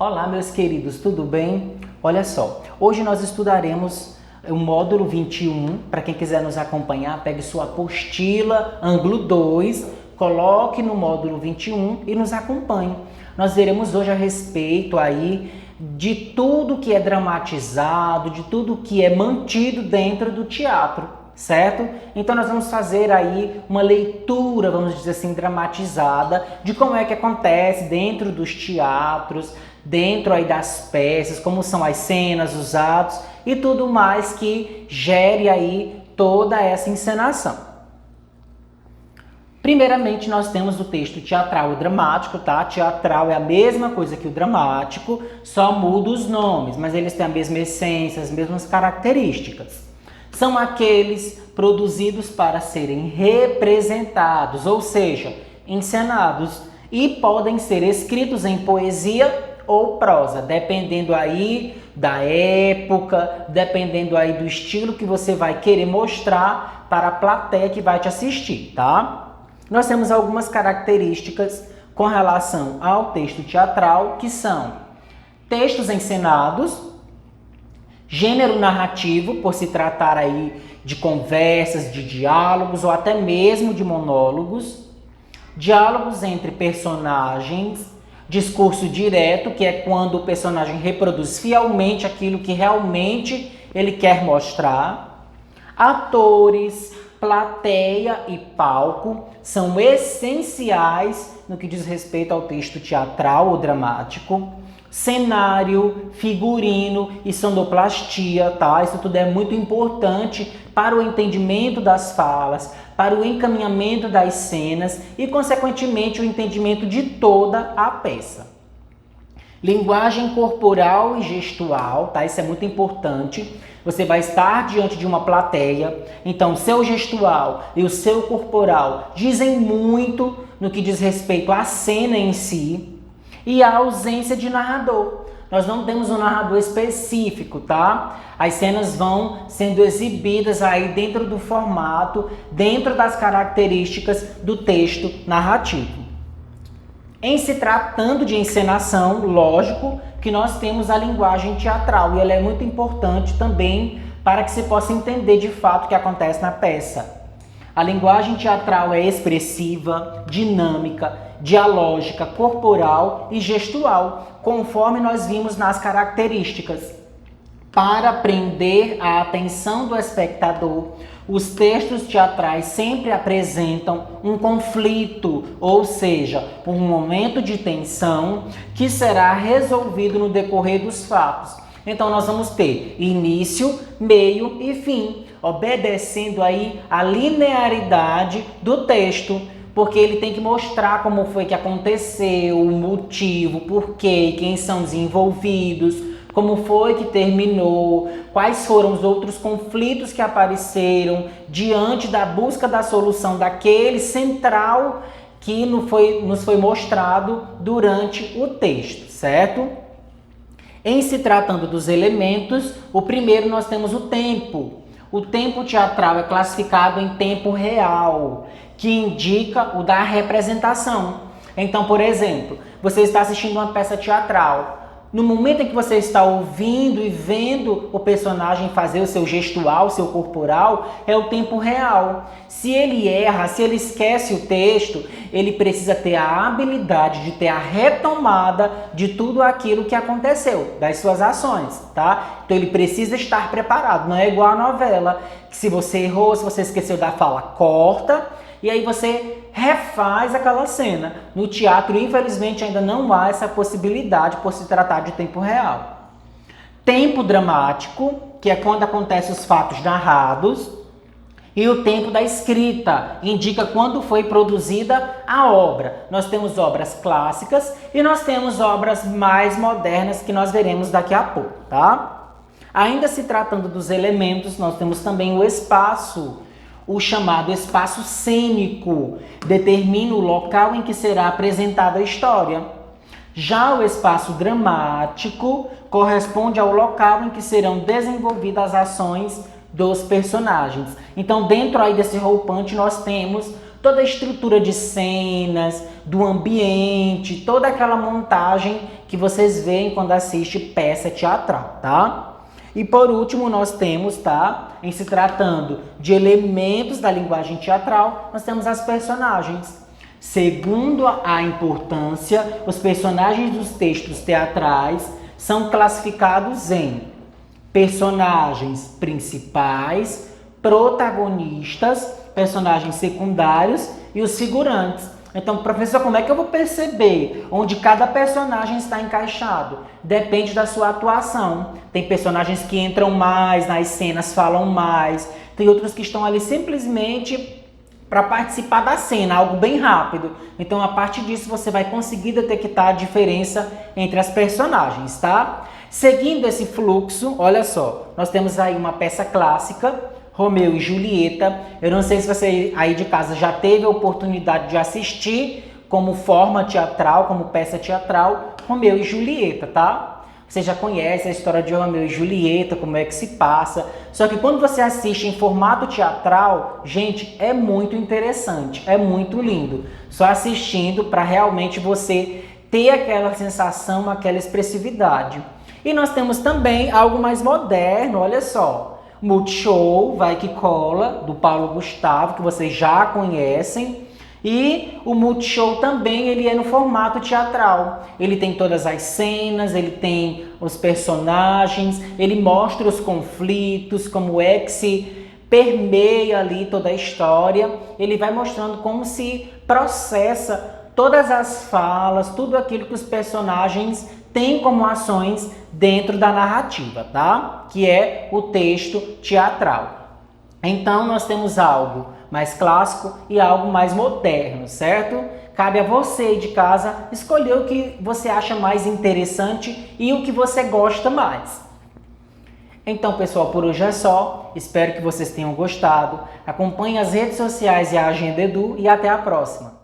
Olá, meus queridos, tudo bem? Olha só, hoje nós estudaremos o módulo 21. Para quem quiser nos acompanhar, pegue sua apostila, ângulo 2, coloque no módulo 21 e nos acompanhe. Nós veremos hoje a respeito aí de tudo que é dramatizado, de tudo que é mantido dentro do teatro, certo? Então nós vamos fazer aí uma leitura, vamos dizer assim, dramatizada de como é que acontece dentro dos teatros, dentro aí das peças, como são as cenas, os atos e tudo mais que gere aí toda essa encenação. Primeiramente, nós temos o texto teatral e dramático, tá? Teatral é a mesma coisa que o dramático, só muda os nomes, mas eles têm a mesma essência, as mesmas características. São aqueles produzidos para serem representados, ou seja, encenados, e podem ser escritos em poesia ou prosa, dependendo aí da época, dependendo aí do estilo que você vai querer mostrar para a plateia que vai te assistir, tá? Nós temos algumas características com relação ao texto teatral, que são textos encenados, gênero narrativo, por se tratar aí de conversas, de diálogos ou até mesmo de monólogos, diálogos entre personagens, discurso direto, que é quando o personagem reproduz fielmente aquilo que realmente ele quer mostrar, atores, plateia e palco são essenciais no que diz respeito ao texto teatral ou dramático. Cenário, figurino e sonoplastia, tá? Isso tudo é muito importante para o entendimento das falas, para o encaminhamento das cenas e, consequentemente, o entendimento de toda a peça. Linguagem corporal e gestual, tá? Isso é muito importante. Você vai estar diante de uma plateia, então seu gestual e o seu corporal dizem muito no que diz respeito à cena em si e à ausência de narrador. Nós não temos um narrador específico, tá? As cenas vão sendo exibidas aí dentro do formato, dentro das características do texto narrativo. Em se tratando de encenação, lógico que nós temos a linguagem teatral e ela é muito importante também para que se possa entender de fato o que acontece na peça. A linguagem teatral é expressiva, dinâmica, dialógica, corporal e gestual, conforme nós vimos nas características. Para prender a atenção do espectador, os textos teatrais sempre apresentam um conflito, ou seja, um momento de tensão que será resolvido no decorrer dos fatos. Então nós vamos ter início, meio e fim, obedecendo aí a linearidade do texto, porque ele tem que mostrar como foi que aconteceu, o motivo, porquê, quem são os envolvidos, como foi que terminou, quais foram os outros conflitos que apareceram diante da busca da solução daquele central que nos foi mostrado durante o texto, certo? Em se tratando dos elementos, o primeiro nós temos o tempo. O tempo teatral é classificado em tempo real, que indica o da representação. Então, por exemplo, você está assistindo uma peça teatral. No momento em que você está ouvindo e vendo o personagem fazer o seu gestual, o seu corporal, é o tempo real. Se ele erra, se ele esquece o texto, ele precisa ter a habilidade de ter a retomada de tudo aquilo que aconteceu, das suas ações, tá? Então ele precisa estar preparado, não é igual a novela, que se você errou, se você esqueceu da fala, corta, e aí você refaz aquela cena. No teatro, infelizmente, ainda não há essa possibilidade por se tratar de tempo real. Tempo dramático, que é quando acontecem os fatos narrados. E o tempo da escrita, indica quando foi produzida a obra. Nós temos obras clássicas e nós temos obras mais modernas que nós veremos daqui a pouco, tá? Ainda se tratando dos elementos, nós temos também o espaço. O chamado espaço cênico determina o local em que será apresentada a história. Já o espaço dramático corresponde ao local em que serão desenvolvidas as ações dos personagens. Então, dentro aí desse roupante, nós temos toda a estrutura de cenas, do ambiente, toda aquela montagem que vocês veem quando assiste peça teatral, tá? E por último nós temos, tá? Em se tratando de elementos da linguagem teatral, nós temos as personagens. Segundo a importância, os personagens dos textos teatrais são classificados em personagens principais, protagonistas, personagens secundários e os figurantes. Então, professor, como é que eu vou perceber onde cada personagem está encaixado? Depende da sua atuação. Tem personagens que entram mais nas cenas, falam mais. Tem outros que estão ali simplesmente para participar da cena, algo bem rápido. Então, a partir disso, você vai conseguir detectar a diferença entre as personagens, tá? Seguindo esse fluxo, olha só, nós temos aí uma peça clássica, Romeu e Julieta. Eu não sei se você aí de casa já teve a oportunidade de assistir como forma teatral, como peça teatral, Romeu e Julieta, tá? Você já conhece a história de Romeu e Julieta, como é que se passa. Só que quando você assiste em formato teatral, gente, é muito interessante, é muito lindo. Só assistindo para realmente você ter aquela sensação, aquela expressividade. E nós temos também algo mais moderno, olha só. Multishow, Vai Que Cola, do Paulo Gustavo, que vocês já conhecem. E o Multishow também ele é no formato teatral. Ele tem todas as cenas, ele tem os personagens, ele mostra os conflitos, como é que se permeia ali toda a história. Ele vai mostrando como se processa todas as falas, tudo aquilo que os personagens têm como ações dentro da narrativa, tá? Que é o texto teatral. Então, nós temos algo mais clássico e algo mais moderno, certo? Cabe a você aí de casa escolher o que você acha mais interessante e o que você gosta mais. Então, pessoal, por hoje é só. Espero que vocês tenham gostado. Acompanhe as redes sociais e a Agenda Edu e até a próxima.